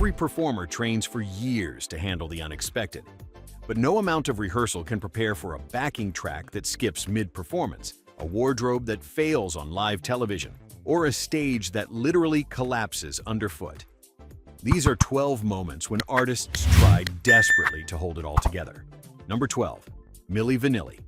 Every performer trains for years to handle the unexpected. But no amount of rehearsal can prepare for a backing track that skips mid-performance, a wardrobe that fails on live television, or a stage that literally collapses underfoot. These are 12 moments when artists try desperately to hold it all together. Number 12. Milli Vanilli.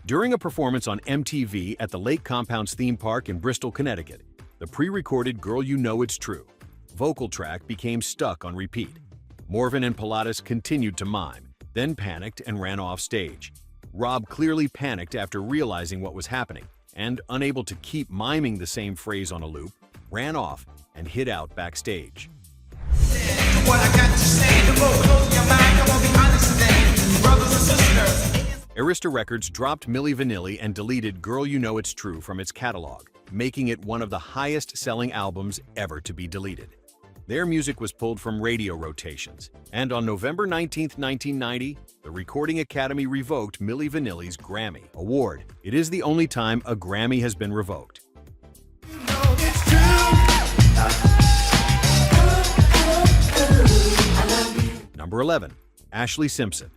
During a performance on MTV at the Lake Compounce theme park in Bristol, Connecticut, the pre-recorded Girl You Know It's True vocal track became stuck on repeat. Morvan and Pilatus continued to mime, then panicked and ran off stage. Rob clearly panicked after realizing what was happening, and unable to keep miming the same phrase on a loop, ran off and hid out backstage. Arista Records dropped Milli Vanilli and deleted Girl You Know It's True from its catalog, making it one of the highest-selling albums ever to be deleted. Their music was pulled from radio rotations, and on November 19, 1990, the Recording Academy revoked Milli Vanilli's Grammy Award. It is the only time a Grammy has been revoked. Number 11. Ashlee Simpson.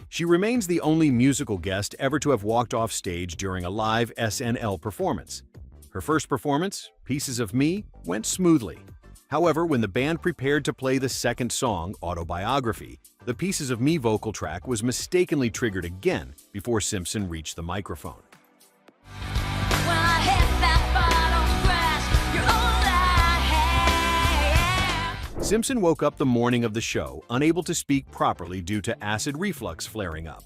She remains the only musical guest ever to have walked off stage during a live SNL performance. Her first performance, Pieces of Me, went smoothly. However, when the band prepared to play the second song, Autobiography, the Pieces of Me vocal track was mistakenly triggered again before Simpson reached the microphone. Simpson woke up the morning of the show unable to speak properly due to acid reflux flaring up.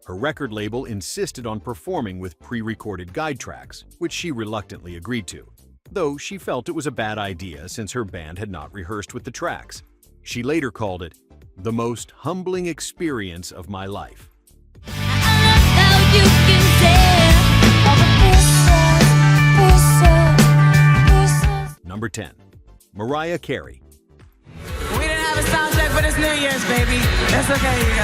Her record label insisted on performing with pre-recorded guide tracks, which she reluctantly agreed to, though she felt it was a bad idea since her band had not rehearsed with the tracks. She later called it the most humbling experience of my life. Number 10. Mariah Carey. We didn't have a sound check for this New Year's, baby. That's okay, you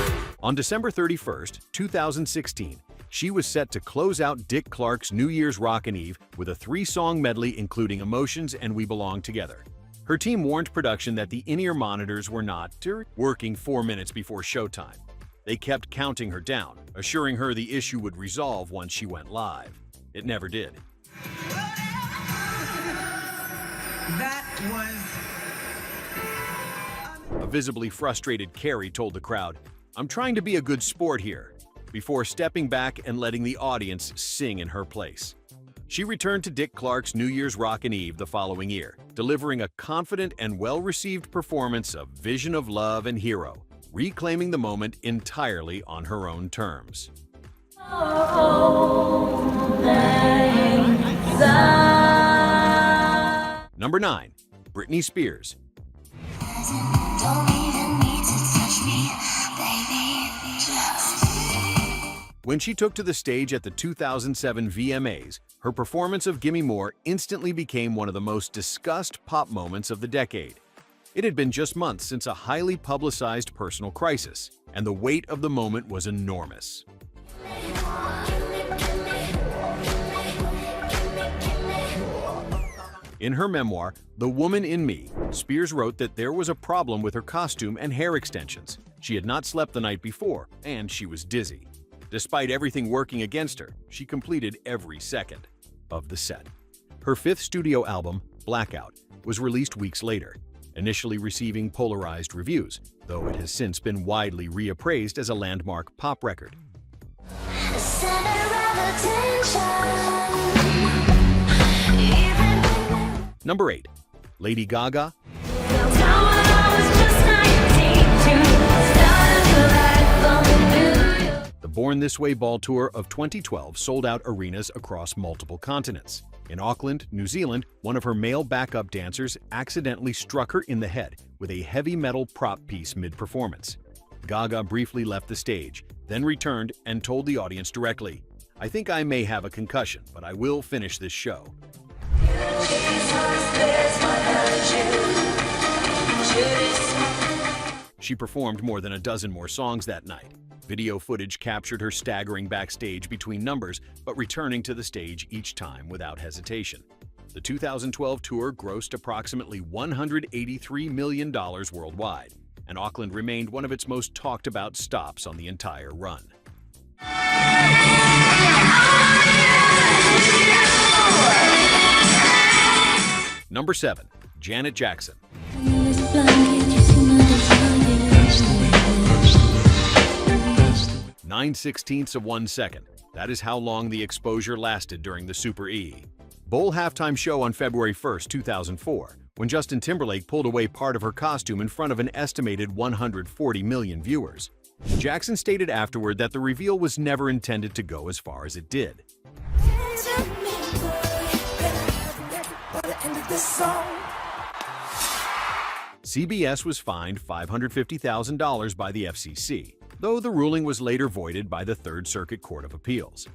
guys. On December 31st, 2016, she was set to close out Dick Clark's New Year's Rockin' Eve with a 3-song medley including Emotions and We Belong Together. Her team warned production that the in-ear monitors were not working 4 minutes before showtime. They kept counting her down, assuring her the issue would resolve once she went live. It never did. That was... A visibly frustrated Carey told the crowd, "I'm trying to be a good sport here," before stepping back and letting the audience sing in her place. She returned to Dick Clark's New Year's Rockin' Eve the following year, delivering a confident and well-received performance of Vision of Love and Hero, reclaiming the moment entirely on her own terms. Number 9. Britney Spears. When she took to the stage at the 2007 VMAs, her performance of Gimme More instantly became one of the most discussed pop moments of the decade. It had been just months since a highly publicized personal crisis, and the weight of the moment was enormous. In her memoir, The Woman in Me, Spears wrote that there was a problem with her costume and hair extensions. She had not slept the night before, and she was dizzy. Despite everything working against her, she completed every second of the set. Her 5th studio album, Blackout, was released weeks later, initially receiving polarized reviews, though it has since been widely reappraised as a landmark pop record. Number 8. Lady Gaga. The Born This Way Ball Tour of 2012 sold out arenas across multiple continents. In Auckland, New Zealand, one of her male backup dancers accidentally struck her in the head with a heavy metal prop piece mid-performance. Gaga briefly left the stage, then returned and told the audience directly, "I think I may have a concussion, but I will finish this show." Jesus, there's one of you. Judas She performed more than a dozen more songs that night. Video footage captured her staggering backstage between numbers, but returning to the stage each time without hesitation. The 2012 tour grossed approximately $183 million worldwide, and Auckland remained one of its most talked-about stops on the entire run. Number 7. Janet Jackson. 9/16 of 1 second. That is how long the exposure lasted during the Super E Bowl halftime show on February 1, 2004, when Justin Timberlake pulled away part of her costume in front of an estimated 140 million viewers. Jackson stated afterward that the reveal was never intended to go as far as it did. CBS was fined $550,000 by the FCC, though the ruling was later voided by the Third Circuit Court of Appeals.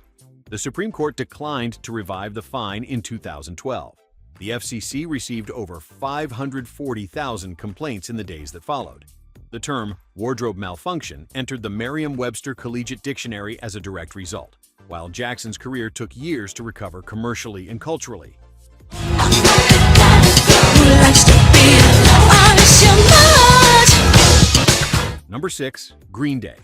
The Supreme Court declined to revive the fine in 2012. The FCC received over 540,000 complaints in the days that followed. The term wardrobe malfunction entered the Merriam-Webster Collegiate Dictionary as a direct result, while Jackson's career took years to recover commercially and culturally. Number 6. Green Day.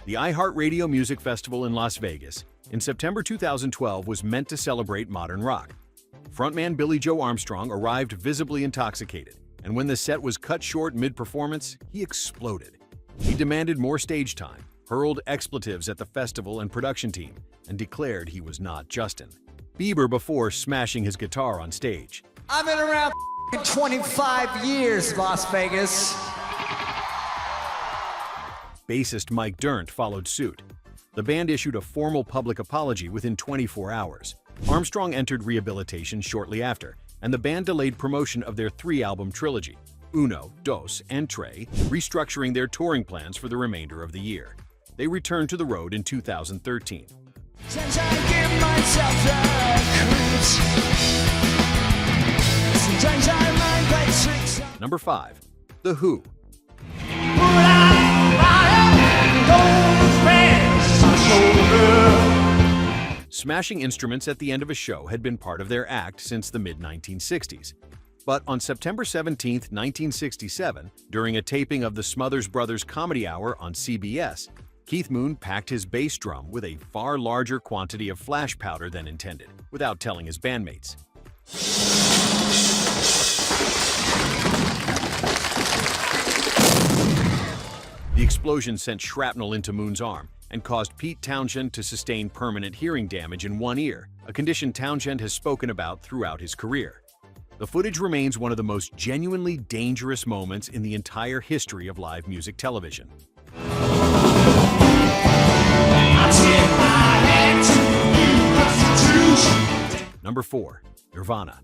The iHeartRadio Music Festival in Las Vegas in September 2012 was meant to celebrate modern rock. Frontman Billy Joe Armstrong arrived visibly intoxicated, and when the set was cut short mid-performance, he exploded. He demanded more stage time, hurled expletives at the festival and production team, and declared he was not Justin Bieber before smashing his guitar on stage. I've been around 25 years, Las Vegas. Bassist Mike Dirnt followed suit. The band issued a formal public apology within 24 hours. Armstrong entered rehabilitation shortly after, and the band delayed promotion of their 3-album trilogy, Uno, Dos, and Tres, restructuring their touring plans for the remainder of the year. They returned to the road in 2013. Number 5. The Who. Smashing instruments at the end of a show had been part of their act since the mid-1960s. But on September 17, 1967, during a taping of the Smothers Brothers Comedy Hour on CBS, Keith Moon packed his bass drum with a far larger quantity of flash powder than intended, without telling his bandmates. The explosion sent shrapnel into Moon's arm and caused Pete Townshend to sustain permanent hearing damage in one ear, a condition Townshend has spoken about throughout his career. The footage remains one of the most genuinely dangerous moments in the entire history of live music television. Number 4. Nirvana.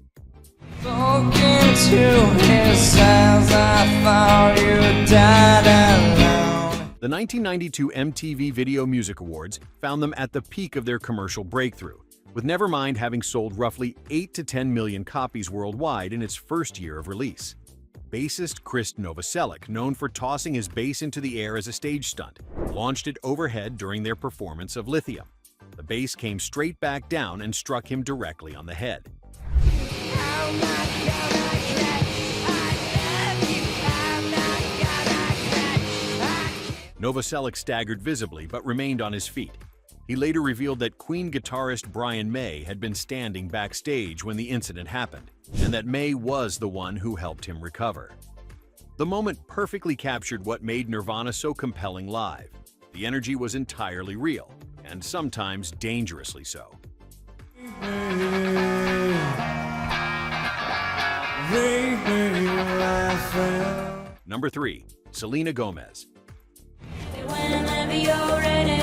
Look into his eyes, I thought you died alone. The 1992 MTV Video Music Awards found them at the peak of their commercial breakthrough, with Nevermind having sold roughly 8 to 10 million copies worldwide in its first year of release. Bassist Chris Novoselic, known for tossing his bass into the air as a stage stunt, launched it overhead during their performance of Lithium. The bass came straight back down and struck him directly on the head. Novoselic staggered visibly but remained on his feet. He later revealed that Queen guitarist Brian May had been standing backstage when the incident happened, and that May was the one who helped him recover. The moment perfectly captured what made Nirvana so compelling live. The energy was entirely real, and sometimes dangerously so. Number 3. Selena Gomez. Whenever you're ready.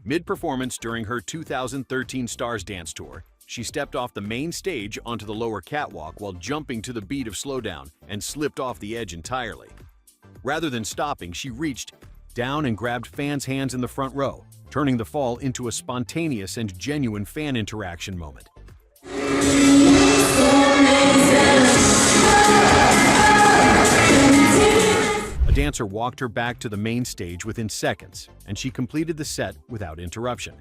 Mid-performance during her 2013 Stars Dance Tour, she stepped off the main stage onto the lower catwalk while jumping to the beat of Slow Down and slipped off the edge entirely. Rather than stopping, she reached down and grabbed fans' hands in the front row, turning the fall into a spontaneous and genuine fan interaction moment. A dancer walked her back to the main stage within seconds, and she completed the set without interruption.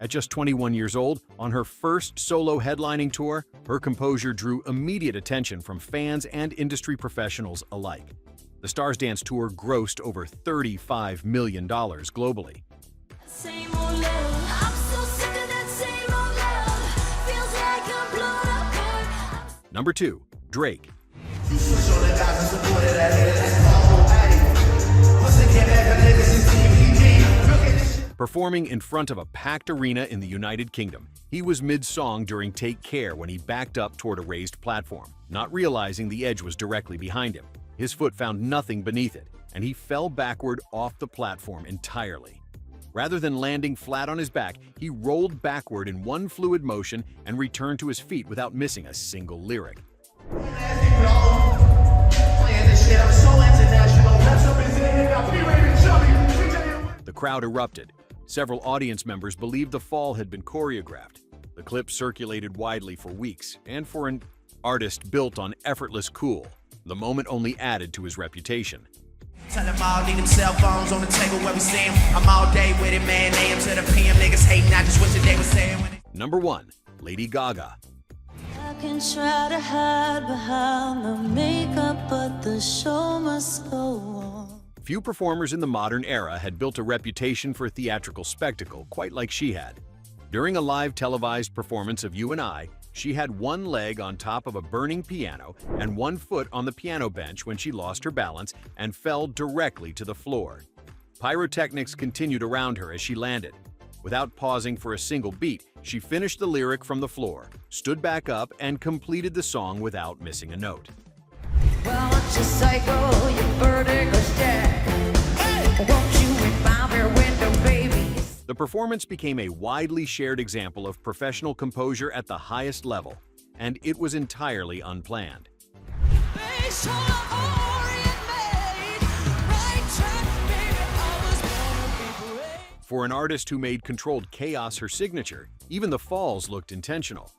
At just 21 years old, on her first solo headlining tour, her composure drew immediate attention from fans and industry professionals alike. The Stars Dance Tour grossed over $35 million globally. Same old love. I'm so sick of that same old love. Feels like I'm blown apart. Number 2. Drake. Performing in front of a packed arena in the United Kingdom, he was mid-song during Take Care when he backed up toward a raised platform, not realizing the edge was directly behind him. His foot found nothing beneath it, and he fell backward off the platform entirely. Rather than landing flat on his back, he rolled backward in one fluid motion and returned to his feet without missing a single lyric. The crowd erupted. Several audience members believed the fall had been choreographed. The clip circulated widely for weeks, and for an artist built on effortless cool, the moment only added to his reputation. Tell them all, leave them cell phones on the table where we see them. I'm all day with it, man. AM to the PM, niggas hating, I just wish that they were saying when it. Number 1. Lady Gaga. I can try to hide behind the makeup, but the show must go on. Few performers in the modern era had built a reputation for theatrical spectacle quite like she had. During a live televised performance of You and I, she had one leg on top of a burning piano and one foot on the piano bench when she lost her balance and fell directly to the floor. Pyrotechnics continued around her as she landed. Without pausing for a single beat, she finished the lyric from the floor, stood back up, and completed the song without missing a note. Well, won't you psycho, you vertigo's jack? Won't you whip out their window, baby? The performance became a widely shared example of professional composure at the highest level, and it was entirely unplanned. For an artist who made controlled chaos her signature, even the falls looked intentional.